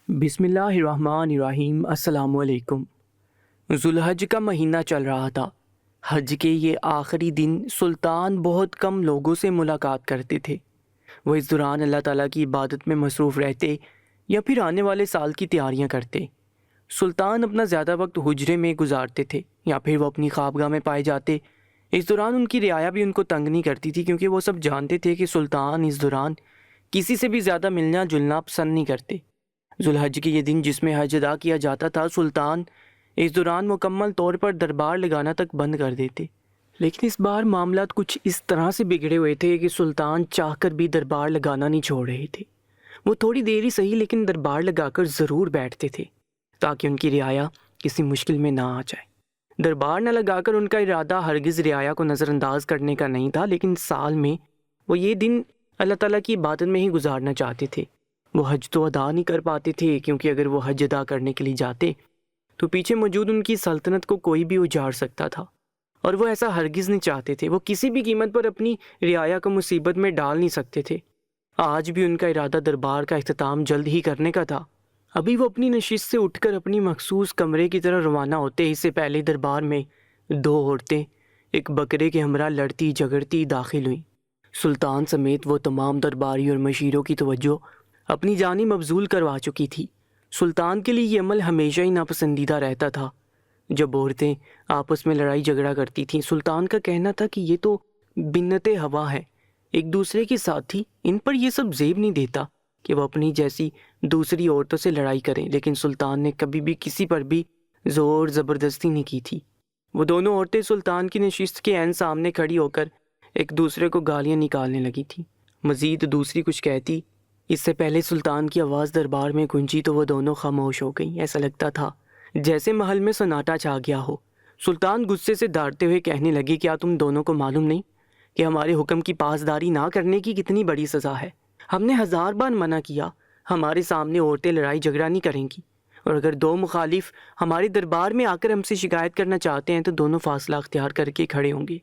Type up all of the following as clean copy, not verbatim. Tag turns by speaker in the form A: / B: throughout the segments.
A: بسم اللہ الرحمن الرحیم۔ السلام علیکم۔ ذوالحج کا مہینہ چل رہا تھا۔ حج کے یہ آخری دن سلطان بہت کم لوگوں سے ملاقات کرتے تھے۔ وہ اس دوران اللہ تعالیٰ کی عبادت میں مصروف رہتے یا پھر آنے والے سال کی تیاریاں کرتے۔ سلطان اپنا زیادہ وقت حجرے میں گزارتے تھے یا پھر وہ اپنی خوابگاہ میں پائے جاتے۔ اس دوران ان کی رعایا بھی ان کو تنگ نہیں کرتی تھی، کیونکہ وہ سب جانتے تھے کہ سلطان اس دوران کسی سے بھی زیادہ ملنا جلنا پسند نہیں کرتے۔ ذوالحج کے یہ دن جس میں حج ادا کیا جاتا تھا، سلطان اس دوران مکمل طور پر دربار لگانا تک بند کر دیتے۔ لیکن اس بار معاملات کچھ اس طرح سے بگڑے ہوئے تھے کہ سلطان چاہ کر بھی دربار لگانا نہیں چھوڑ رہے تھے۔ وہ تھوڑی دیر ہی صحیح لیکن دربار لگا کر ضرور بیٹھتے تھے تاکہ ان کی رعایا کسی مشکل میں نہ آ جائے۔ دربار نہ لگا کر ان کا ارادہ ہرگز رعایا کو نظر انداز کرنے کا نہیں تھا، لیکن سال میں وہ یہ دن اللہ تعالیٰ کی عبادت میں ہی گزارنا چاہتے تھے۔ وہ حج تو ادا نہیں کر پاتے تھے، کیونکہ اگر وہ حج ادا کرنے کے لیے جاتے تو پیچھے موجود ان کی سلطنت کو کوئی بھی اجاڑ سکتا تھا، اور وہ ایسا ہرگز نہیں چاہتے تھے۔ وہ کسی بھی قیمت پر اپنی رعایا کو مصیبت میں ڈال نہیں سکتے تھے۔ آج بھی ان کا ارادہ دربار کا اختتام جلد ہی کرنے کا تھا۔ ابھی وہ اپنی نشست سے اٹھ کر اپنی مخصوص کمرے کی طرف روانہ ہوتے، اس سے پہلے دربار میں دو عورتیں ایک بکرے کے ہمراہ لڑتی جھگڑتی داخل ہوئیں۔ سلطان سمیت وہ تمام درباری اور مشیروں کی توجہ اپنی جانب مبذول کروا چکی تھی۔ سلطان کے لیے یہ عمل ہمیشہ ہی ناپسندیدہ رہتا تھا جب عورتیں آپس میں لڑائی جھگڑا کرتی تھیں۔ سلطان کا کہنا تھا کہ یہ تو بنت ہوا ہے، ایک دوسرے کے ساتھی، ان پر یہ سب زیب نہیں دیتا کہ وہ اپنی جیسی دوسری عورتوں سے لڑائی کریں۔ لیکن سلطان نے کبھی بھی کسی پر بھی زور زبردستی نہیں کی تھی۔ وہ دونوں عورتیں سلطان کی نشست کے عین سامنے کھڑی ہو کر ایک دوسرے کو گالیاں نکالنے لگی تھیں۔ مزید دوسری کچھ کہتی، اس سے پہلے سلطان کی آواز دربار میں گونجی تو وہ دونوں خاموش ہو گئیں۔ ایسا لگتا تھا جیسے محل میں سناٹا چھا گیا ہو۔ سلطان غصے سے دھاڑتے ہوئے کہنے لگے، کیا تم دونوں کو معلوم نہیں کہ ہمارے حکم کی پاسداری نہ کرنے کی کتنی بڑی سزا ہے؟ ہم نے 1000 بار منع کیا، ہمارے سامنے عورتیں لڑائی جھگڑا نہیں کریں گی، اور اگر دو مخالف ہمارے دربار میں آ کر ہم سے شکایت کرنا چاہتے ہیں تو دونوں فاصلہ اختیار کر کے کھڑے ہوں گے۔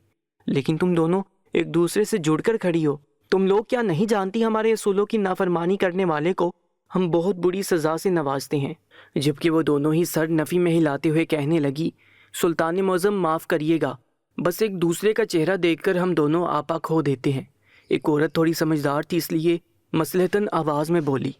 A: لیکن تم دونوں ایک دوسرے سے جڑ کر کھڑی ہو۔ تم لوگ کیا نہیں جانتی ہمارے اصولوں کی نافرمانی کرنے والے کو ہم بہت بری سزا سے نوازتے ہیں؟ جبکہ وہ دونوں ہی سر نفی میں ہلاتے ہوئے کہنے لگی، سلطان معظم معاف کریے گا، بس ایک دوسرے کا چہرہ دیکھ کر ہم دونوں آپا کھو دیتے ہیں۔ ایک عورت تھوڑی سمجھدار تھی، اس لیے مصلحتاً آواز میں بولی۔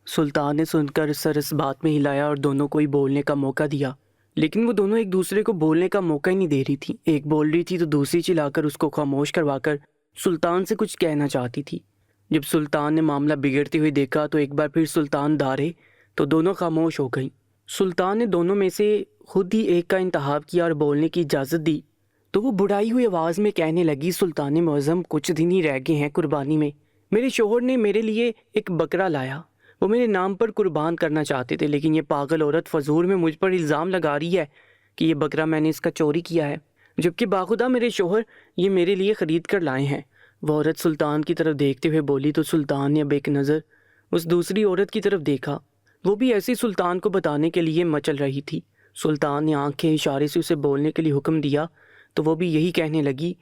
A: سلطان نے سن کر سر اس بات میں ہلایا اور دونوں کو ہی بولنے کا موقع دیا، لیکن وہ دونوں ایک دوسرے کو بولنے کا موقع ہی نہیں دے رہی تھی۔ ایک بول رہی تھی تو دوسری چلا کر اس کو خاموش کروا کر سلطان سے کچھ کہنا چاہتی تھی۔ جب سلطان نے معاملہ بگڑتے ہوئے دیکھا تو ایک بار پھر سلطان دارے تو دونوں خاموش ہو گئیں۔ سلطان نے دونوں میں سے خود ہی ایک کا انتخاب کیا اور بولنے کی اجازت دی تو وہ بڑھائی ہوئی آواز میں کہنے لگی، سلطان معظم کچھ دن ہی رہ گئے ہیں قربانی میں۔ میرے شوہر نے میرے لیے ایک بکرا لایا، وہ میرے نام پر قربان کرنا چاہتے تھے، لیکن یہ پاگل عورت فضول میں مجھ پر الزام لگا رہی ہے کہ یہ بکرا میں نے اس کا چوری کیا ہے، جبکہ باخدا میرے شوہر یہ میرے لیے خرید کر لائے ہیں۔ وہ عورت سلطان کی طرف دیکھتے ہوئے بولی تو سلطان نے اب ایک نظر اس دوسری عورت کی طرف دیکھا، وہ بھی ایسی سلطان کو بتانے کے لیے مچل رہی تھی۔ سلطان نے آنکھ کے اشارے سے اسے بولنے کے لیے حکم دیا تو وہ بھی یہی کہنے لگی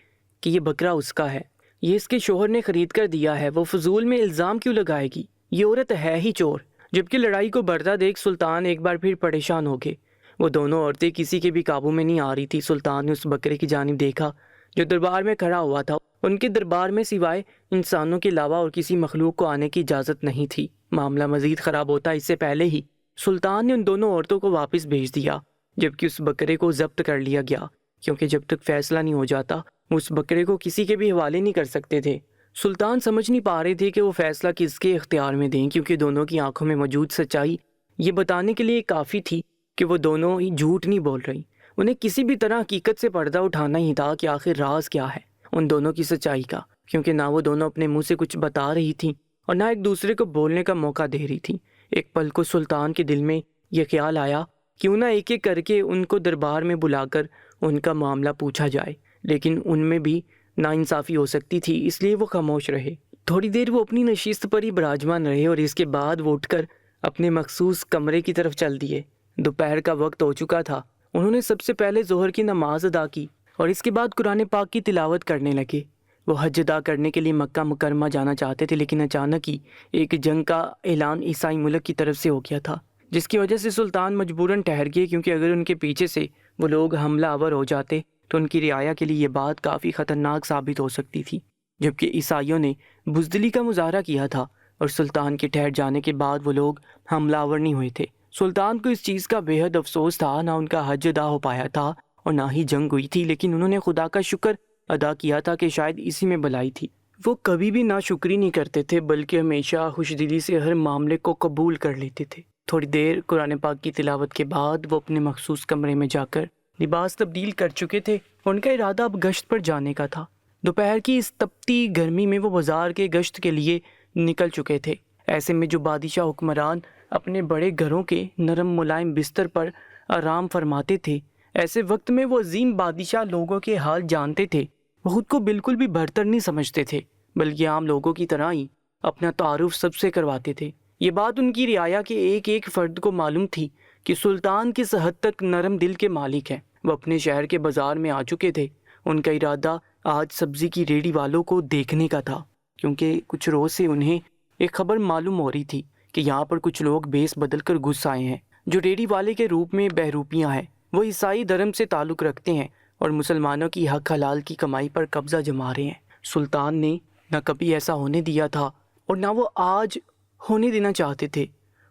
A: کہ یہ بکرا اس کا ہے، یہ اس کے شوہر نے خرید کر دیا ہے، وہ فضول میں الزام کیوں لگائے گی، یہ عورت ہے ہی چور۔ جبکہ لڑائی کو بڑھتا دیکھ سلطان ایک بار پھر پریشان ہو گئے۔ وہ دونوں عورتیں کسی کے بھی قابو میں نہیں آ رہی تھی۔ سلطان نے اس بکرے کی جانب دیکھا جو دربار میں کھڑا ہوا تھا۔ ان کے دربار میں سوائے انسانوں کے علاوہ اور کسی مخلوق کو آنے کی اجازت نہیں تھی۔ معاملہ مزید خراب ہوتا اس سے پہلے ہی سلطان نے ان دونوں عورتوں کو واپس بھیج دیا، جبکہ اس بکرے کو ضبط کر لیا گیا، کیونکہ جب تک فیصلہ نہیں ہو جاتا وہ اس بکرے کو کسی کے بھی حوالے نہیں کر سکتے تھے۔ سلطان سمجھ نہیں پا رہے تھے کہ وہ فیصلہ کس کے اختیار میں دیں، کیونکہ دونوں کی آنکھوں میں موجود سچائی یہ بتانے کے لیے کافی تھی کہ وہ دونوں ہی جھوٹ نہیں بول رہی۔ انہیں کسی بھی طرح حقیقت سے پردہ اٹھانا ہی تھا کہ آخر راز کیا ہے ان دونوں کی سچائی کا، کیونکہ نہ وہ دونوں اپنے منہ سے کچھ بتا رہی تھیں اور نہ ایک دوسرے کو بولنے کا موقع دے رہی تھیں۔ ایک پل کو سلطان کے دل میں یہ خیال آیا کیوں نہ ایک ایک کر کے ان کو دربار میں بلا کر ان کا معاملہ پوچھا جائے، لیکن ان میں بھی ناانصافی ہو سکتی تھی، اس لیے وہ خاموش رہے۔ تھوڑی دیر وہ اپنی نشست پر ہی براجمان رہے اور اس کے بعد وہ اٹھ کر اپنے مخصوص کمرے کی طرف چل دیے۔ دوپہر کا وقت ہو چکا تھا۔ انہوں نے سب سے پہلے ظہر کی نماز ادا کی اور اس کے بعد قرآن پاک کی تلاوت کرنے لگے۔ وہ حج ادا کرنے کے لیے مکہ مکرمہ جانا چاہتے تھے، لیکن اچانک ہی ایک جنگ کا اعلان عیسائی ملک کی طرف سے ہو گیا تھا، جس کی وجہ سے سلطان مجبوراً ٹھہر گئے، کیونکہ اگر ان کے پیچھے سے وہ لوگ حملہ آور ہو جاتے تو ان کی رعایا کے لیے یہ بات کافی خطرناک ثابت ہو سکتی تھی۔ جبکہ عیسائیوں نے بزدلی کا مظاہرہ کیا تھا اور سلطان کے ٹھہر جانے کے بعد وہ لوگ حملہ آور نہیں ہوئے تھے۔ سلطان کو اس چیز کا بے حد افسوس تھا، نہ ان کا حج ادا ہو پایا تھا اور نہ ہی جنگ ہوئی تھی، لیکن انہوں نے خدا کا شکر ادا کیا تھا کہ شاید اسی میں بھلائی تھی۔ وہ کبھی بھی ناشکری نہیں کرتے تھے، بلکہ ہمیشہ خوش دلی سے ہر معاملے کو قبول کر لیتے تھے۔ تھوڑی دیر قرآن پاک کی تلاوت کے بعد وہ اپنے مخصوص کمرے میں جا کر لباس تبدیل کر چکے تھے۔ ان کا ارادہ اب گشت پر جانے کا تھا۔ دوپہر کی اس تپتی گرمی میں وہ بازار کے گشت کے لیے نکل چکے تھے۔ ایسے میں جو بادشاہ حکمران اپنے بڑے گھروں کے نرم ملائم بستر پر آرام فرماتے تھے، ایسے وقت میں وہ عظیم بادشاہ لوگوں کے حال جانتے تھے۔ وہ خود کو بالکل بھی برتر نہیں سمجھتے تھے، بلکہ عام لوگوں کی طرح ہی اپنا تعارف سب سے کرواتے تھے۔ یہ بات ان کی رعایا کے ایک ایک فرد کو معلوم تھی کہ سلطان کس حد تک نرم دل کے مالک ہیں۔ وہ اپنے شہر کے بازار میں آ چکے تھے۔ ان کا ارادہ آج سبزی کی ریڑھی والوں کو دیکھنے کا تھا، کیونکہ کچھ روز سے انہیں ایک خبر معلوم ہو رہی تھی کہ یہاں پر کچھ لوگ بیس بدل کر گھس آئے ہیں جو ریڑھی والے کے روپ میں بہروپیاں ہیں۔ وہ عیسائی دھرم سے تعلق رکھتے ہیں اور مسلمانوں کی حق حلال کی کمائی پر قبضہ جما رہے ہیں۔ سلطان نے نہ کبھی ایسا ہونے دیا تھا اور نہ وہ آج ہونے دینا چاہتے تھے۔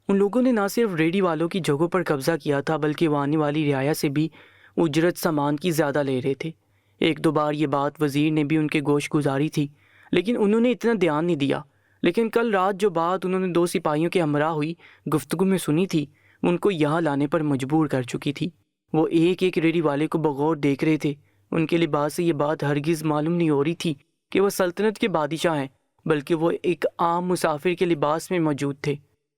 A: ان لوگوں نے نہ صرف ریڑھی والوں کی جگہوں پر قبضہ کیا تھا، بلکہ وہ آنے والی رعایا سے بھی اجرت سامان کی زیادہ لے رہے تھے۔ ایک دو بار یہ بات وزیر نے بھی ان کے گوش گزاری تھی، لیکن انہوں نے اتنا دھیان نہیں دیا۔ لیکن کل رات جو بات انہوں نے 2 سپاہیوں کے ہمراہ ہوئی گفتگو میں سنی تھی، ان کو یہاں لانے پر مجبور کر چکی تھی۔ وہ ایک ایک ریڑھی والے کو بغور دیکھ رہے تھے۔ ان کے لباس سے یہ بات ہرگز معلوم نہیں ہو رہی تھی کہ وہ سلطنت کے بادشاہ ہیں، بلکہ وہ ایک عام مسافر کے لباس میں موجود تھے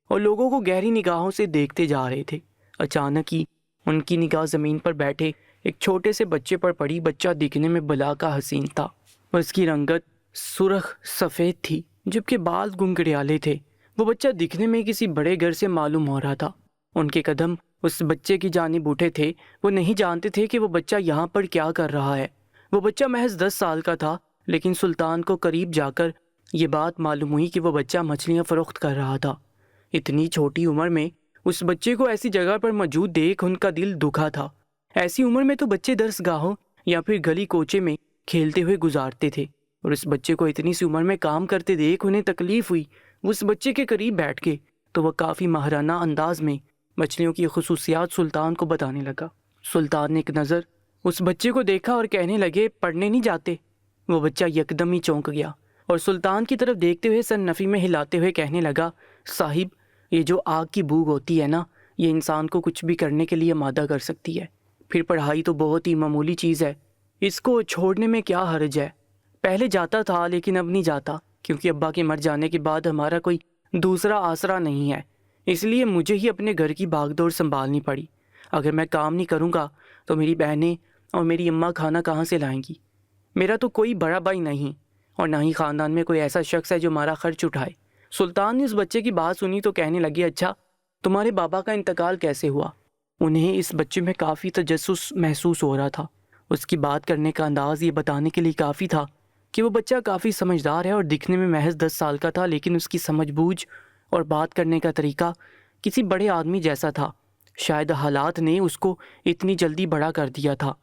A: اور لوگوں کو گہری نگاہوں سے دیکھتے جا رہے تھے۔ اچانک ہی ان کی نگاہ زمین پر بیٹھے ایک چھوٹے سے بچے پر پڑی۔ بچہ دکھنے میں بلا کا حسین تھا۔ اس کی رنگت سرخ سفید تھی، جبکہ بال گنگریالے تھے۔ وہ بچہ دکھنے میں کسی بڑے گھر سے معلوم ہو رہا تھا۔ ان کے قدم اس بچے کی جانب اٹھے تھے۔ وہ نہیں جانتے تھے کہ وہ بچہ یہاں پر کیا کر رہا ہے۔ وہ بچہ محض 10 سال کا تھا، لیکن سلطان کو قریب جا کر یہ بات معلوم ہوئی کہ وہ بچہ مچھلیاں فروخت کر رہا تھا۔ اتنی چھوٹی عمر میں اس بچے کو ایسی جگہ پر موجود دیکھ ان کا دل دکھا تھا۔ ایسی عمر میں تو بچے درس گاہوں یا پھر گلی کوچے میں کھیلتے ہوئے گزارتے تھے، اور اس بچے کو اتنی سی عمر میں کام کرتے دیکھ انہیں تکلیف ہوئی۔ وہ اس بچے کے قریب بیٹھ گئے تو وہ کافی ماہرانہ انداز میں مچھلیوں کی خصوصیات سلطان کو بتانے لگا۔ سلطان نے ایک نظر اس بچے کو دیکھا اور کہنے لگے، پڑھنے نہیں جاتے؟ وہ بچہ یکدم ہی چونک گیا اور سلطان کی طرف دیکھتے ہوئے سر نفی میں ہلاتے ہوئے کہنے لگا، صاحب، یہ جو آگ کی بو ہوتی ہے نا، یہ انسان کو کچھ بھی کرنے کے لیے آمادہ کر سکتی ہے۔ پھر پڑھائی تو بہت ہی معمولی چیز ہے، اس کو چھوڑنے میں کیا حرج ہے؟ پہلے جاتا تھا لیکن اب نہیں جاتا، کیونکہ ابا کے مر جانے کے بعد ہمارا کوئی دوسرا آسرا نہیں ہے، اس لیے مجھے ہی اپنے گھر کی بھاگ دوڑ سنبھالنی پڑی۔ اگر میں کام نہیں کروں گا تو میری بہنیں اور میری اماں کھانا کہاں سے لائیں گی؟ میرا تو کوئی بڑا بھائی نہیں اور نہ ہی خاندان میں کوئی ایسا شخص ہے جو ہمارا خرچ اٹھائے۔ سلطان نے اس بچے کی بات سنی تو کہنے لگے، اچھا، تمہارے بابا کا انتقال کیسے ہوا؟ انہیں اس بچے میں کافی تجسس محسوس ہو رہا تھا۔ اس کی بات کرنے کا انداز یہ بتانے کے لیے کافی تھا کہ وہ بچہ کافی سمجھدار ہے اور دکھنے میں محض 10 سال کا تھا، لیکن اس کی سمجھ بوجھ اور بات کرنے کا طریقہ کسی بڑے آدمی جیسا تھا۔ شاید حالات نے اس کو اتنی جلدی بڑا کر دیا تھا۔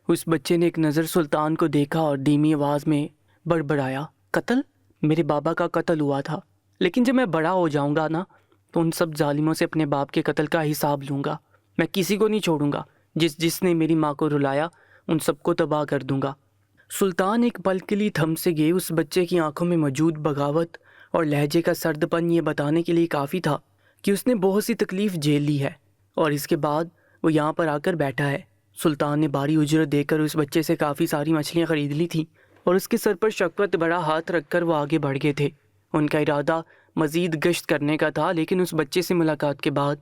A: اس بچے نے ایک نظر سلطان کو دیکھا اور دھیمی آواز میں بڑبڑایا، قتل؟ میرے بابا کا قتل ہوا تھا، لیکن جب میں بڑا ہو جاؤں گا نا تو ان سب ظالموں سے اپنے باپ کے قتل کا حساب لوں گا۔ میں کسی کو نہیں چھوڑوں گا، جس نے میری ماں کو رلایا ان سب کو تباہ کر دوں گا۔ سلطان ایک پل کے لیے تھم سے گئے۔ اس بچے کی آنکھوں میں موجود بغاوت اور لہجے کا سرد پن یہ بتانے کے لیے کافی تھا کہ اس نے بہت سی تکلیف جھیل لی ہے اور اس کے بعد وہ یہاں پر آ کر بیٹھا ہے۔ سلطان نے باری اجرت دے کر اس بچے سے کافی ساری مچھلیاں خرید لی تھیں اور اس کے سر پر شفقت بڑا ہاتھ رکھ کر وہ آگے بڑھ گئے تھے۔ ان کا ارادہ مزید گشت کرنے کا تھا، لیکن اس بچے سے ملاقات کے بعد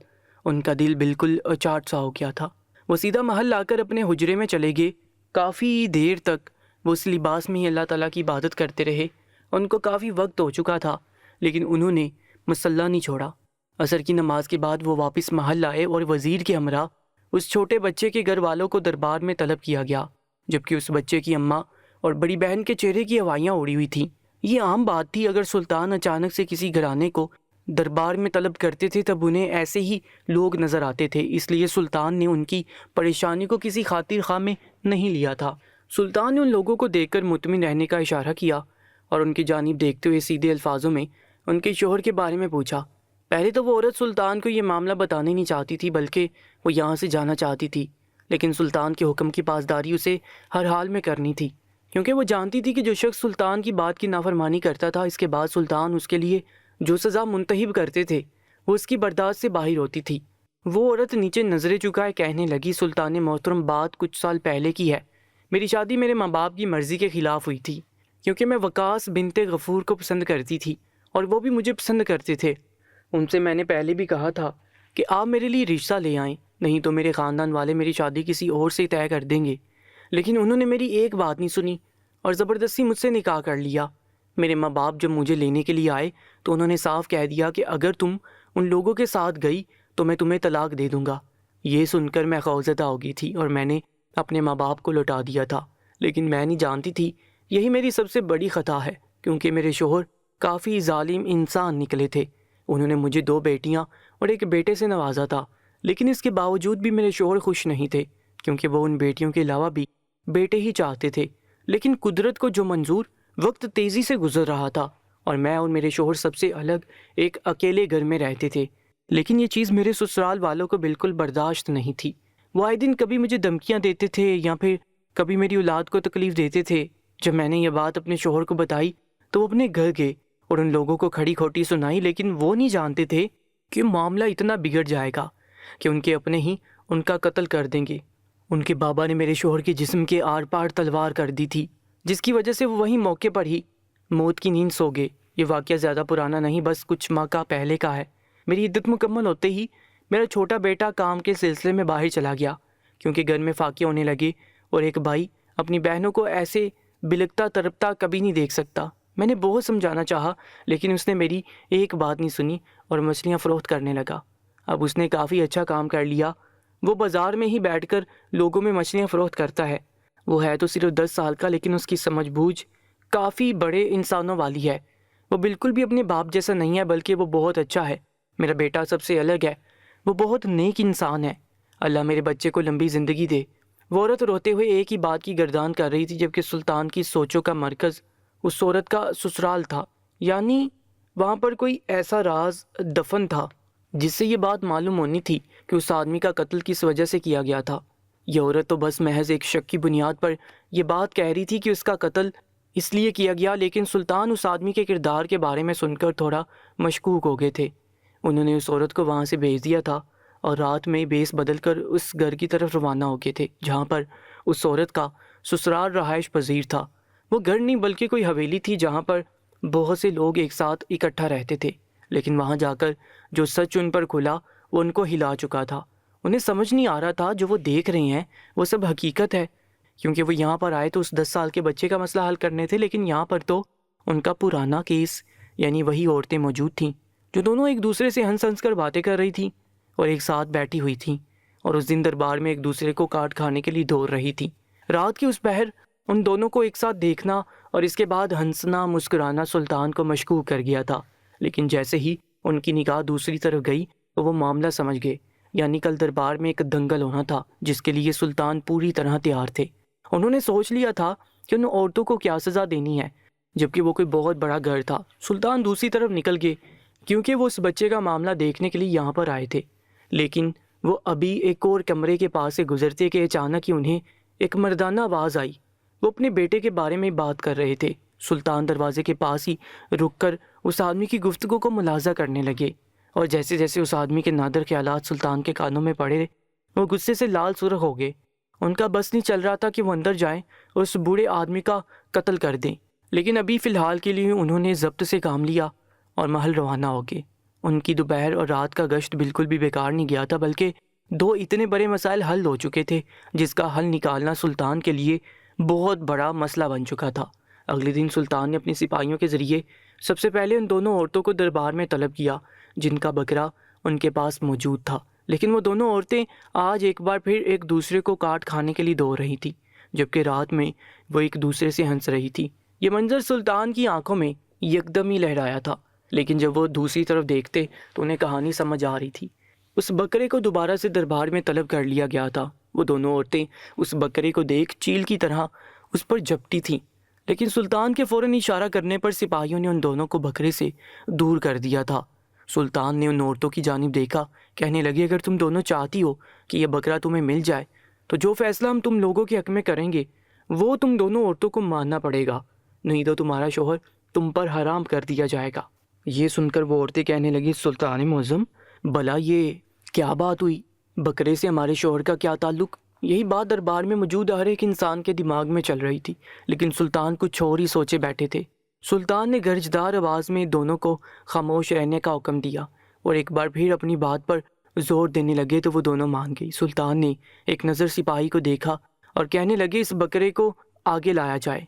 A: ان کا دل بالکل اچاٹ سا ہو گیا تھا۔ وہ سیدھا محل لا کر اپنے حجرے میں چلے گئے۔ کافی دیر تک وہ اس لباس میں ہی اللہ تعالیٰ کی عبادت کرتے رہے۔ ان کو کافی وقت ہو چکا تھا، لیکن انہوں نے مصلی نہیں چھوڑا۔ عصر کی نماز کے بعد وہ واپس محل آئے اور وزیر کے ہمراہ اس چھوٹے بچے کے گھر والوں کو دربار میں طلب کیا گیا، جبکہ اس بچے کی اماں اور بڑی بہن کے چہرے کی ہوائیاں اڑی ہوئی تھیں۔ یہ عام بات تھی، اگر سلطان اچانک سے کسی گھرانے کو دربار میں طلب کرتے تھے تب انہیں ایسے ہی لوگ نظر آتے تھے، اس لیے سلطان نے ان کی پریشانی کو کسی خاطر خواہ میں نہیں لیا تھا۔ سلطان نے ان لوگوں کو دیکھ کر مطمئن رہنے کا اشارہ کیا اور ان کی جانب دیکھتے ہوئے سیدھے الفاظوں میں ان کے شوہر کے بارے میں پوچھا۔ پہلے تو وہ عورت سلطان کو یہ معاملہ بتانے نہیں چاہتی تھی، بلکہ وہ یہاں سے جانا چاہتی تھی، لیکن سلطان کے حکم کی پاسداری اسے ہر حال میں کرنی تھی، کیونکہ وہ جانتی تھی کہ جو شخص سلطان کی بات کی نافرمانی کرتا تھا، اس کے بعد سلطان اس کے لیے جو سزا منتخب کرتے تھے وہ اس کی برداشت سے باہر ہوتی تھی۔ وہ عورت نیچے نظریں چکائے کہنے لگی، سلطان محترم، بات کچھ سال پہلے کی ہے۔ میری شادی میرے ماں باپ کی مرضی کے خلاف ہوئی تھی، کیونکہ میں وقاص بنت غفور کو پسند کرتی تھی اور وہ بھی مجھے پسند کرتے تھے۔ ان سے میں نے پہلے بھی کہا تھا کہ آپ میرے لیے رشتہ لے آئیں، نہیں تو میرے خاندان والے میری شادی کسی اور سے طے کر دیں گے، لیکن انہوں نے میری ایک بات نہیں سنی اور زبردستی مجھ سے نکاح کر لیا۔ میرے ماں باپ جب مجھے لینے کے لیے آئے تو انہوں نے صاف کہہ دیا کہ اگر تم ان لوگوں کے ساتھ گئی تو میں تمہیں طلاق دے دوں گا۔ یہ سن کر میں خوفزدہ ہو گئی تھی اور میں نے اپنے ماں باپ کو لوٹا دیا تھا، لیکن میں نہیں جانتی تھی یہی میری سب سے بڑی خطا ہے، کیونکہ میرے شوہر کافی ظالم انسان نکلے تھے۔ انہوں نے مجھے 2 بیٹیاں اور ایک بیٹے سے نوازا تھا، لیکن اس کے باوجود بھی میرے شوہر خوش نہیں تھے، کیونکہ وہ ان بیٹیوں کے علاوہ بھی بیٹے ہی چاہتے تھے۔ لیکن قدرت کو جو منظور، وقت تیزی سے گزر رہا تھا اور میں اور میرے شوہر سب سے الگ ایک اکیلے گھر میں رہتے تھے، لیکن یہ چیز میرے سسرال والوں کو بالکل برداشت نہیں تھی۔ وہ آئے دن کبھی مجھے دھمکیاں دیتے تھے یا پھر کبھی میری اولاد کو تکلیف دیتے تھے۔ جب میں نے یہ بات اپنے شوہر کو بتائی تو وہ اپنے گھر گئے اور ان لوگوں کو کھڑی کھوٹی سنائی، لیکن وہ نہیں جانتے تھے کہ معاملہ اتنا بگڑ جائے گا کہ ان کے اپنے ہی ان کا قتل کر دیں گے۔ ان کے بابا نے میرے شوہر کے جسم کے آر پار تلوار کر دی تھی، جس کی وجہ سے وہ وہیں موقع پر ہی موت کی نیند سو گئے۔ یہ واقعہ زیادہ پرانا نہیں، بس کچھ ماہ کا پہلے کا ہے۔ میری عدت مکمل ہوتے ہی میرا چھوٹا بیٹا کام کے سلسلے میں باہر چلا گیا، کیونکہ گھر میں فاقے ہونے لگے اور ایک بھائی اپنی بہنوں کو ایسے بلکتا تڑپتا کبھی نہیں دیکھ سکتا۔ میں نے بہت سمجھانا چاہا، لیکن اس نے میری ایک بات نہیں سنی اور مچھلیاں فروخت کرنے لگا۔ اب اس نے کافی اچھا کام کر لیا، وہ بازار میں ہی بیٹھ کر لوگوں میں مچھلیاں فروخت کرتا ہے۔ وہ ہے تو صرف 10 سال کا، لیکن اس کی سمجھ بوجھ کافی بڑے انسانوں والی ہے۔ وہ بالکل بھی اپنے باپ جیسا نہیں ہے، بلکہ وہ بہت اچھا ہے۔ میرا بیٹا سب سے الگ ہے، وہ بہت نیک انسان ہے۔ اللہ میرے بچے کو لمبی زندگی دے۔ وہ عورت روتے ہوئے ایک ہی بات کی گردان کر رہی تھی، جبکہ سلطان کی سوچوں کا مرکز اس عورت کا سسرال تھا، یعنی وہاں پر کوئی ایسا راز دفن تھا جس سے یہ بات معلوم ہونی تھی کہ اس آدمی کا قتل کس وجہ سے کیا گیا تھا۔ یہ عورت تو بس محض ایک شک کی بنیاد پر یہ بات کہہ رہی تھی کہ اس کا قتل اس لیے کیا گیا، لیکن سلطان اس آدمی کے کردار کے بارے میں سن کر تھوڑا مشکوک ہو گئے تھے۔ انہوں نے اس عورت کو وہاں سے بھیج دیا تھا اور رات میں بیس بدل کر اس گھر کی طرف روانہ ہو گئے تھے جہاں پر اس عورت کا سسرال رہائش پذیر تھا۔ وہ گھر نہیں بلکہ کوئی حویلی تھی جہاں پر بہت سے لوگ ایک ساتھ اکٹھا رہتے تھے، لیکن وہاں جا کر جو سچ ان پر کھلا وہ ان کو ہلا چکا تھا۔ انہیں سمجھ نہیں آ رہا تھا جو وہ دیکھ رہے ہیں وہ سب حقیقت ہے، کیونکہ وہ یہاں پر آئے تو اس 10 سال کے بچے کا مسئلہ حل کرنے تھے، لیکن یہاں پر تو ان کا پرانا کیس، یعنی وہی عورتیں موجود تھیں جو دونوں ایک دوسرے سے ہنس ہنس کر باتیں کر رہی تھیں اور ایک ساتھ بیٹھی ہوئی تھیں، اور اس دن دربار میں ایک دوسرے کو کاٹ کھانے کے لیے دوڑ رہی تھیں۔ رات کی اس پہر ان دونوں کو ایک ساتھ دیکھنا اور اس کے بعد ہنسنا مسکرانا سلطان کو مشکوک کر گیا تھا، لیکن جیسے ہی ان کی نگاہ دوسری طرف گئی تو وہ معاملہ سمجھ گئے، یعنی کل دربار میں ایک دنگل ہونا تھا جس کے لیے سلطان پوری طرح تیار تھے۔ انہوں نے سوچ لیا تھا کہ ان عورتوں کو کیا سزا دینی ہے، جبکہ وہ کوئی بہت بڑا گھر تھا۔ سلطان دوسری طرف نکل گئے کیونکہ وہ اس بچے کا معاملہ دیکھنے کے لیے یہاں پر آئے تھے، لیکن وہ ابھی ایک اور کمرے کے پاس سے گزرتے کہ اچانک ہی انہیں ایک مردانہ آواز آئی۔ وہ اپنے بیٹے کے بارے میں بات کر رہے تھے۔ سلطان دروازے کے پاس ہی رک کر اس آدمی کی گفتگو کو ملاحظہ کرنے لگے، اور جیسے جیسے اس آدمی کے نادر خیالات سلطان کے کانوں میں پڑے وہ غصے سے لال سرخ ہو گئے۔ ان کا بس نہیں چل رہا تھا کہ وہ اندر جائیں اور اس بوڑھے آدمی کا قتل کر دیں، لیکن ابھی فی الحال کے لیے انہوں نے ضبط سے کام لیا اور محل روانہ ہو گئے۔ ان کی دوپہر اور رات کا گشت بالکل بھی بیکار نہیں گیا تھا، بلکہ 2 اتنے بڑے مسائل حل ہو چکے تھے جس کا حل نکالنا سلطان کے لیے بہت بڑا مسئلہ بن چکا تھا۔ اگلے دن سلطان نے اپنے سپاہیوں کے ذریعے سب سے پہلے ان دونوں عورتوں کو دربار میں طلب کیا جن کا بکرا ان کے پاس موجود تھا، لیکن وہ دونوں عورتیں آج ایک بار پھر ایک دوسرے کو کاٹ کھانے کے لیے دوڑ رہی تھی، جبکہ رات میں وہ ایک دوسرے سے ہنس رہی تھی۔ یہ منظر سلطان کی آنکھوں میں یکدم ہی لہرایا تھا۔ لیکن جب وہ دوسری طرف دیکھتے تو انہیں کہانی سمجھ آ رہی تھی۔ اس بکرے کو دوبارہ سے دربار میں طلب کر لیا گیا تھا۔ وہ دونوں عورتیں اس بکرے کو دیکھ چیل کی طرح اس پر جھپٹی تھیں، لیکن سلطان کے فوراً اشارہ کرنے پر سپاہیوں نے ان دونوں کو بکرے سے دور کر دیا تھا۔ سلطان نے ان عورتوں کی جانب دیکھا، کہنے لگے اگر تم دونوں چاہتی ہو کہ یہ بکرا تمہیں مل جائے تو جو فیصلہ ہم تم لوگوں کے حق میں کریں گے وہ تم دونوں عورتوں کو ماننا پڑے گا، نہیں تو تمہارا شوہر تم پر حرام کر دیا جائے گا۔ یہ سن کر وہ عورتیں کہنے لگی سلطان معظم، بھلا یہ کیا بات ہوئی؟ بکرے سے ہمارے شوہر کا کیا تعلق؟ یہی بات دربار میں موجود ہر ایک انسان کے دماغ میں چل رہی تھی، لیکن سلطان کچھ اور ہی سوچے بیٹھے تھے۔ سلطان نے گرجدار آواز میں دونوں کو خاموش رہنے کا حکم دیا اور ایک بار پھر اپنی بات پر زور دینے لگے تو وہ دونوں مان گئی۔ سلطان نے ایک نظر سپاہی کو دیکھا اور کہنے لگے اس بکرے کو آگے لایا جائے،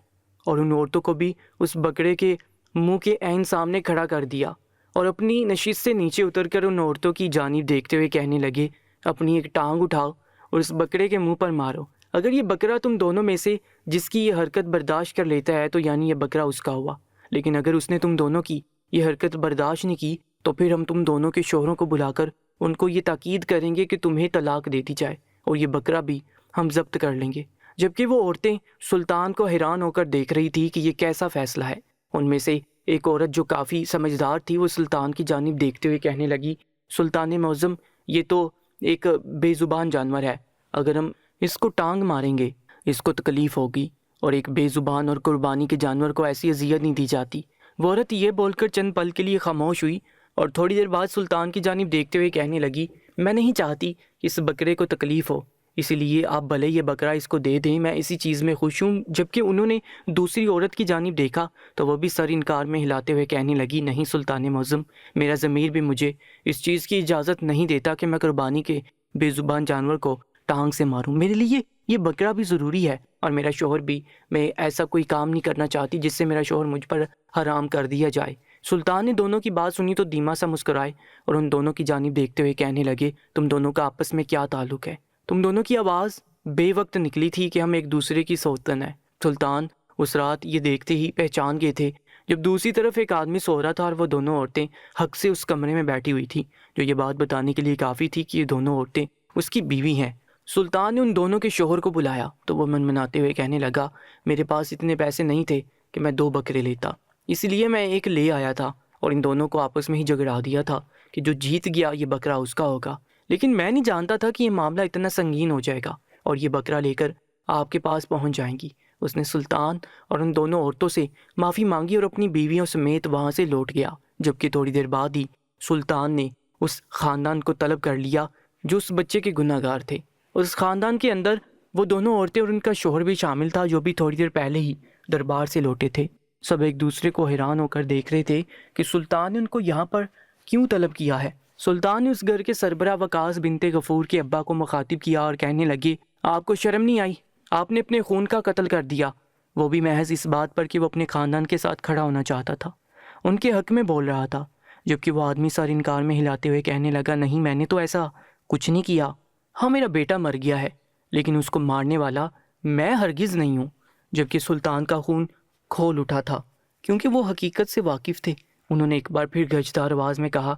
A: اور ان عورتوں کو بھی اس بکرے کے منہ کے عین سامنے کھڑا کر دیا اور اپنی نشست سے نیچے اتر کر ان عورتوں کی جانب دیکھتے ہوئے کہنے لگے اپنی ایک ٹانگ اٹھاؤ اور اس بکرے کے منہ پر مارو۔ اگر یہ بکرا تم دونوں میں سے جس کی یہ حرکت برداشت کر لیتا ہے تو یعنی یہ بکرا اس کا ہوا، لیکن اگر اس نے تم دونوں کی یہ حرکت برداشت نہیں کی تو پھر ہم تم دونوں کے شوہروں کو بلا کر ان کو یہ تاکید کریں گے کہ تمہیں طلاق دے دی جائے اور یہ بکرا بھی ہم ضبط کر لیں گے۔ جبکہ وہ عورتیں سلطان کو حیران ہو کر دیکھ رہی تھی کہ یہ کیسا فیصلہ ہے۔ ان میں سے ایک عورت جو کافی سمجھدار تھی وہ سلطان کی جانب دیکھتے ہوئے کہنے لگی سلطان معظم، یہ تو ایک بے زبان جانور ہے، اگر ہم اس کو ٹانگ ماریں گے اس کو تکلیف ہوگی، اور ایک بے زبان اور قربانی کے جانور کو ایسی اذیت نہیں دی جاتی۔ وہ عورت یہ بول کر چند پل کے لیے خاموش ہوئی اور تھوڑی دیر بعد سلطان کی جانب دیکھتے ہوئے کہنے لگی میں نہیں چاہتی کہ اس بکرے کو تکلیف ہو، اسی لیے آپ بھلے یہ بکرا اس کو دے دیں، میں اسی چیز میں خوش ہوں۔ جبکہ انہوں نے دوسری عورت کی جانب دیکھا تو وہ بھی سر انکار میں ہلاتے ہوئے کہنے لگی نہیں سلطان معظم، میرا ضمیر بھی مجھے اس چیز کی اجازت نہیں دیتا کہ میں قربانی کے بے زبان جانور کو ٹانگ سے ماروں، میرے لیے یہ بکرا بھی ضروری ہے اور میرا شوہر بھی، میں ایسا کوئی کام نہیں کرنا چاہتی جس سے میرا شوہر مجھ پر حرام کر دیا جائے۔ سلطان نے دونوں کی بات سنی تو دھیما سا مسکرائے اور ان دونوں کی جانب دیکھتے ہوئے کہنے لگے تم دونوں کا آپس میں کیا تعلق ہے؟ تم دونوں کی آواز بے وقت نکلی تھی کہ ہم ایک دوسرے کی سوتن ہے۔ سلطان اس رات یہ دیکھتے ہی پہچان گئے تھے جب دوسری طرف ایک آدمی سو رہا تھا اور وہ دونوں عورتیں حق سے اس کمرے میں بیٹھی ہوئی تھی، جو یہ بات بتانے کے لیے کافی تھی کہ یہ دونوں عورتیں اس کی بیوی ہیں۔ سلطان نے ان دونوں کے شوہر کو بلایا تو وہ منمناتے ہوئے کہنے لگا میرے پاس اتنے پیسے نہیں تھے کہ میں 2 بکرے لیتا، اس لیے میں ایک لے آیا تھا اور ان دونوں کو آپس میں ہی جھگڑا دیا تھا کہ جو جیت گیا یہ بکرا اس کا ہوگا، لیکن میں نہیں جانتا تھا کہ یہ معاملہ اتنا سنگین ہو جائے گا اور یہ بکرا لے کر آپ کے پاس پہنچ جائیں گی۔ اس نے سلطان اور ان دونوں عورتوں سے معافی مانگی اور اپنی بیویوں سمیت وہاں سے لوٹ گیا۔ جبکہ تھوڑی دیر بعد ہی سلطان نے اس خاندان کو طلب کر لیا جو اس بچے کے گناہ گار تھے۔ اس خاندان کے اندر وہ دونوں عورتیں اور ان کا شوہر بھی شامل تھا جو بھی تھوڑی دیر پہلے ہی دربار سے لوٹے تھے۔ سب ایک دوسرے کو حیران ہو کر دیکھ رہے تھے کہ سلطان نے ان کو یہاں پر کیوں طلب کیا ہے۔ سلطان نے اس گھر کے سربراہ وقاص بنت غفور کے ابا کو مخاطب کیا اور کہنے لگے آپ کو شرم نہیں آئی؟ آپ نے اپنے خون کا قتل کر دیا، وہ بھی محض اس بات پر کہ وہ اپنے خاندان کے ساتھ کھڑا ہونا چاہتا تھا، ان کے حق میں بول رہا تھا۔ جبکہ وہ آدمی سر انکار میں ہلاتے ہوئے کہنے لگا نہیں میں نے تو ایسا کچھ نہیں کیا، ہاں میرا بیٹا مر گیا ہے لیکن اس کو مارنے والا میں ہرگز نہیں ہوں۔ جبکہ سلطان کا خون کھول اٹھا تھا کیونکہ وہ حقیقت سے واقف تھے۔ انہوں نے ایک بار پھر گرجدار آواز میں کہا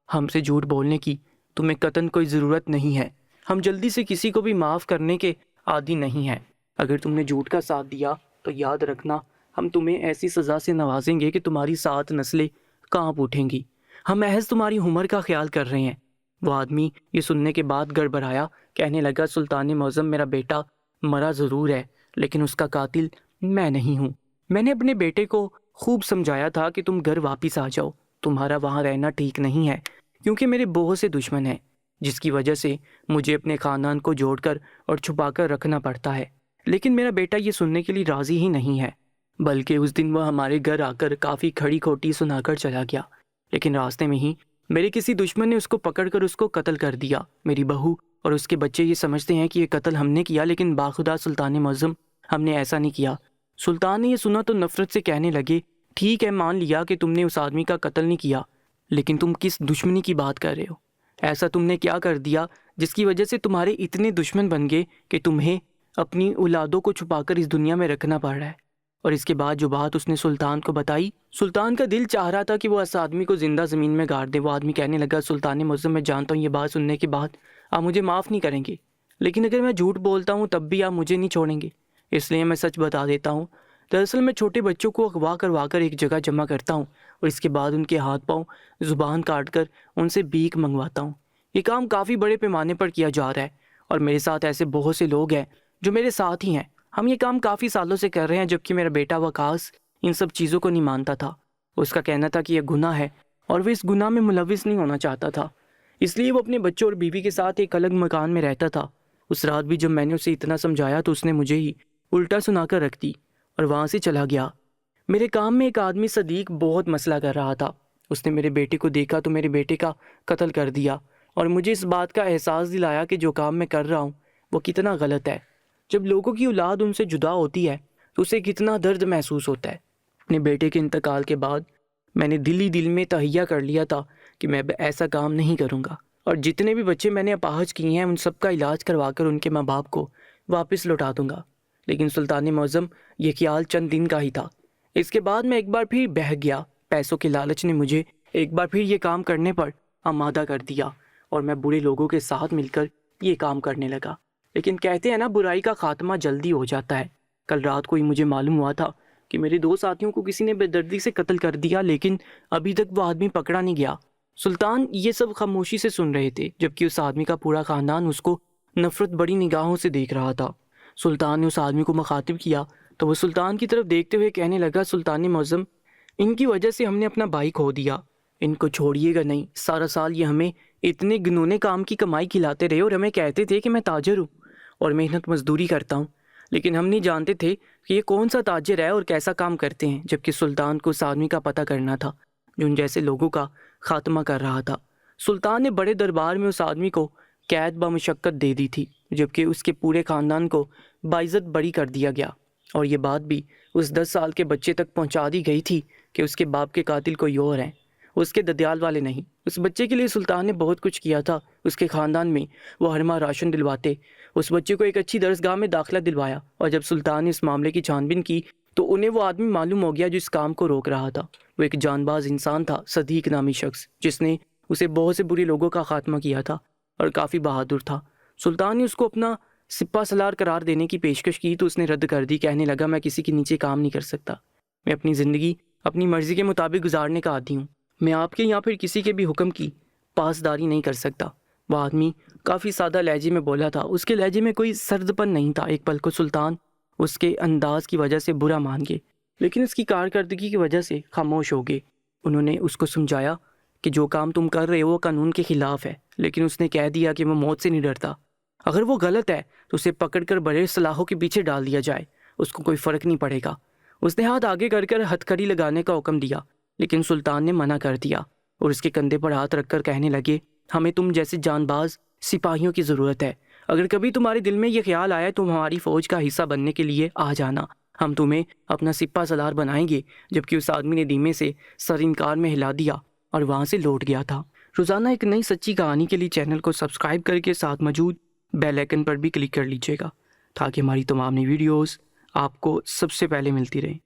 A: ہم سے جھوٹ بولنے کی تمہیں قطعاً کوئی ضرورت نہیں ہے، ہم جلدی سے کسی کو بھی معاف کرنے کے عادی نہیں ہیں۔ اگر تم نے جھوٹ کا ساتھ دیا تو یاد رکھنا ہم تمہیں ایسی سزا سے نوازیں گے کہ تمہاری 7 نسلیں کانپ اٹھیں گی، ہم محض تمہاری عمر کا خیال کر رہے ہیں۔ وہ آدمی یہ سننے کے بعد گڑبڑایا، کہنے لگا سلطان معظم میرا بیٹا مرا ضرور ہے لیکن اس کا قاتل میں نہیں ہوں۔ میں نے اپنے بیٹے کو خوب سمجھایا تھا کہ تم گھر واپس آ جاؤ، تمہارا وہاں رہنا ٹھیک نہیں ہے کیونکہ میرے بہت سے دشمن ہیں جس کی وجہ سے مجھے اپنے خاندان کو جوڑ کر اور چھپا کر رکھنا پڑتا ہے۔ لیکن میرا بیٹا یہ سننے کے لیے راضی ہی نہیں ہے، بلکہ اس دن وہ ہمارے گھر آ کر کافی کھڑی کھوٹی سنا کر چلا گیا، لیکن راستے میں ہی میرے کسی دشمن نے اس کو پکڑ کر اس کو قتل کر دیا۔ میری بہو اور اس کے بچے یہ سمجھتے ہیں کہ یہ قتل ہم نے کیا، لیکن باخدا سلطان معظم ہم نے ایسا نہیں کیا۔ سلطان نے یہ سنا تو نفرت سے کہنے لگے ٹھیک ہے مان لیا کہ تم نے اس آدمی کا قتل نہیں کیا، لیکن تم کس دشمنی کی بات کر رہے ہو؟ ایسا تم نے کیا کر دیا جس کی وجہ سے تمہارے اتنے دشمن بن گئے کہ تمہیں اپنی اولادوں کو چھپا کر اس دنیا میں رکھنا پڑ رہا ہے؟ اور اس کے بعد جو بات اس نے سلطان کو بتائی، سلطان کا دل چاہ رہا تھا کہ وہ اس آدمی کو زندہ زمین میں گاڑ دے۔ وہ آدمی کہنے لگا، سلطان معظم میں جانتا ہوں یہ بات سننے کے بعد آپ مجھے معاف نہیں کریں گے، لیکن اگر میں جھوٹ بولتا ہوں تب بھی آپ مجھے نہیں چھوڑیں گے، اس لیے میں سچ بتا دیتا ہوں۔ دراصل میں چھوٹے بچوں کو اغوا کروا کر ایک جگہ جمع کرتا ہوں اور اس کے بعد ان کے ہاتھ پاؤں زبان کاٹ کر ان سے بھیک منگواتا ہوں۔ یہ کام کافی بڑے پیمانے پر کیا جا رہا ہے اور میرے ساتھ ایسے بہت سے لوگ ہیں جو میرے ساتھ ہی ہیں۔ ہم یہ کام کافی سالوں سے کر رہے ہیں، جبکہ میرا بیٹا وقاص ان سب چیزوں کو نہیں مانتا تھا۔ اس کا کہنا تھا کہ یہ گناہ ہے اور وہ اس گناہ میں ملوث نہیں ہونا چاہتا تھا، اس لیے وہ اپنے بچوں اور بیوی کے ساتھ ایک الگ مکان میں رہتا تھا۔ اس رات بھی جب میں نے اسے اتنا سمجھایا تو اس نے مجھے ہی الٹا سنا کر رکھ دی اور وہاں سے چلا گیا۔ میرے کام میں ایک آدمی صدیق بہت مسئلہ کر رہا تھا۔ اس نے میرے بیٹے کو دیکھا تو میرے بیٹے کا قتل کر دیا اور مجھے اس بات کا احساس دلایا کہ جو کام میں کر رہا ہوں وہ کتنا غلط ہے۔ جب لوگوں کی اولاد ان سے جدا ہوتی ہے تو اسے کتنا درد محسوس ہوتا ہے۔ اپنے بیٹے کے انتقال کے بعد میں نے دل ہی دل میں تہیہ کر لیا تھا کہ میں ایسا کام نہیں کروں گا، اور جتنے بھی بچے میں نے اپاہج کیے ہیں ان سب کا علاج کروا کر ان کے ماں باپ کو واپس لوٹا دوں گا۔ لیکن سلطان معظم یہ خیال چند دن کا ہی تھا۔ اس کے بعد میں ایک بار پھر بہک گیا۔ پیسوں کے لالچ نے مجھے ایک بار پھر یہ کام کرنے پر آمادہ کر دیا اور میں برے لوگوں کے ساتھ مل کر یہ کام کرنے لگا۔ لیکن کہتے ہیں نا، برائی کا خاتمہ جلدی ہو جاتا ہے۔ کل رات کو ہی مجھے معلوم ہوا تھا کہ میرے 2 ساتھیوں کو کسی نے بے دردی سے قتل کر دیا، لیکن ابھی تک وہ آدمی پکڑا نہیں گیا۔ سلطان یہ سب خاموشی سے سن رہے تھے، جبکہ اس آدمی کا پورا خاندان اس کو نفرت بڑی نگاہوں سے دیکھ رہا تھا۔ سلطان نے اس آدمی کو مخاطب کیا تو وہ سلطان کی طرف دیکھتے ہوئے کہنے لگا، سلطان معظم، ان کی وجہ سے ہم نے اپنا بھائی کھو دیا، ان کو چھوڑیے گا نہیں۔ سارا سال یہ ہمیں اتنے گنونے کام کی کمائی کھلاتے رہے اور ہمیں کہتے تھے کہ میں تاجر ہوں اور محنت مزدوری کرتا ہوں، لیکن ہم نہیں جانتے تھے کہ یہ کون سا تاجر ہے اور کیسا کام کرتے ہیں۔ جبکہ سلطان کو اس آدمی کا پتہ کرنا تھا جو ان جیسے لوگوں کا خاتمہ کر رہا تھا۔ سلطان نے بڑے دربار میں اس آدمی کو قید بمشقت دے دی تھی، جبکہ اس کے پورے خاندان کو باعزت بری کر دیا گیا، اور یہ بات بھی اس 10 سال کے بچے تک پہنچا دی گئی تھی کہ اس کے باپ کے قاتل کوئی اور ہیں، اس کے ددیال والے نہیں۔ اس بچے کے لیے سلطان نے بہت کچھ کیا تھا۔ اس کے خاندان میں وہ ہر ماہ راشن دلواتے، اس بچے کو ایک اچھی درسگاہ میں داخلہ دلوایا، اور جب سلطان نے اس معاملے کی چھان بین کی تو انہیں وہ آدمی معلوم ہو گیا جو اس کام کو روک رہا تھا۔ وہ ایک جان باز انسان تھا، صدیق نامی شخص، جس نے اسے بہت سے برے لوگوں کا خاتمہ کیا تھا اور کافی بہادر تھا۔ سلطان نے اس کو اپنا سپہ سالار قرار دینے کی پیشکش کی تو اس نے رد کر دی، کہنے لگا، میں کسی کے نیچے کام نہیں کر سکتا، میں اپنی زندگی اپنی مرضی کے مطابق گزارنے کا عادی ہوں، میں آپ کے یا پھر کسی کے بھی حکم کی پاسداری نہیں کر سکتا۔ وہ آدمی کافی سادہ لہجے میں بولا تھا، اس کے لہجے میں کوئی سرد پن نہیں تھا۔ ایک پل کو سلطان اس کے انداز کی وجہ سے برا مان گئے، لیکن اس کی کارکردگی کی وجہ سے خاموش ہو گئے۔ انہوں نے اس کو سمجھایا کہ جو کام تم کر رہے ہو وہ قانون کے خلاف ہے، لیکن اس نے کہہ دیا کہ وہ موت سے نہیں ڈرتا، اگر وہ غلط ہے تو اسے پکڑ کر بڑے سلاخوں کے پیچھے ڈال دیا جائے، اس کو کوئی فرق نہیں پڑے گا۔ اس نے ہاتھ آگے کر ہتھکڑی لگانے کا حکم دیا، لیکن سلطان نے منع کر دیا اور اس کے کندھے پر ہاتھ رکھ کر کہنے لگے، ہمیں تم جیسے جان باز سپاہیوں کی ضرورت ہے، اگر کبھی تمہارے دل میں یہ خیال آیا تو ہماری فوج کا حصہ بننے کے لیے آ جانا، ہم تمہیں اپنا سپہ سالار بنائیں گے۔ جبکہ اس آدمی نے دھیمے سے سر انکار میں ہلا دیا اور وہاں سے لوٹ گیا تھا۔ روزانہ ایک نئی سچی کہانی کے لیے چینل کو سبسکرائب کر کے ساتھ موجود بیل آئکن پر بھی کلک کر لیجیے گا تاکہ ہماری تمام نئی ویڈیوز آپ کو سب سے پہلے ملتی رہیں۔